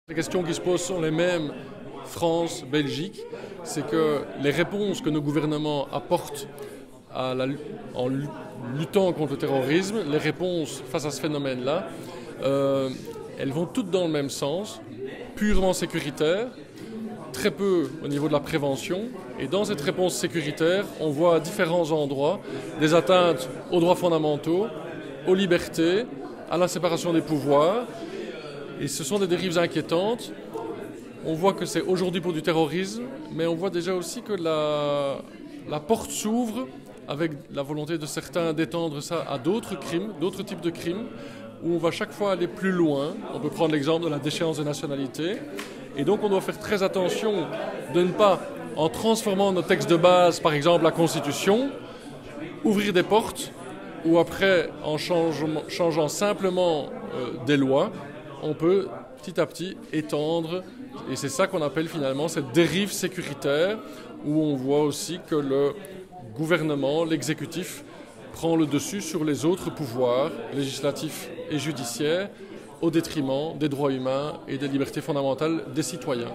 Les questions qui se posent sont les mêmes France, Belgique. C'est que les réponses que nos gouvernements apportent en luttant contre le terrorisme, les réponses face à ce phénomène-là, elles vont toutes dans le même sens, purement sécuritaire, très peu au niveau de la prévention. Et dans cette réponse sécuritaire, on voit à différents endroits des atteintes aux droits fondamentaux, aux libertés, à la séparation des pouvoirs. Et ce sont des dérives inquiétantes. On voit que c'est aujourd'hui pour du terrorisme, mais on voit déjà aussi que la porte s'ouvre avec la volonté de certains d'étendre ça à d'autres crimes, d'autres types de crimes, où on va chaque fois aller plus loin. On peut prendre l'exemple de la déchéance de nationalité. Et donc on doit faire très attention de ne pas, en transformant nos textes de base, par exemple la Constitution, ouvrir des portes, ou après, en changeant simplement des lois, on peut petit à petit étendre, et c'est ça qu'on appelle finalement cette dérive sécuritaire, où on voit aussi que le gouvernement, l'exécutif, prend le dessus sur les autres pouvoirs, législatifs et judiciaires, au détriment des droits humains et des libertés fondamentales des citoyens.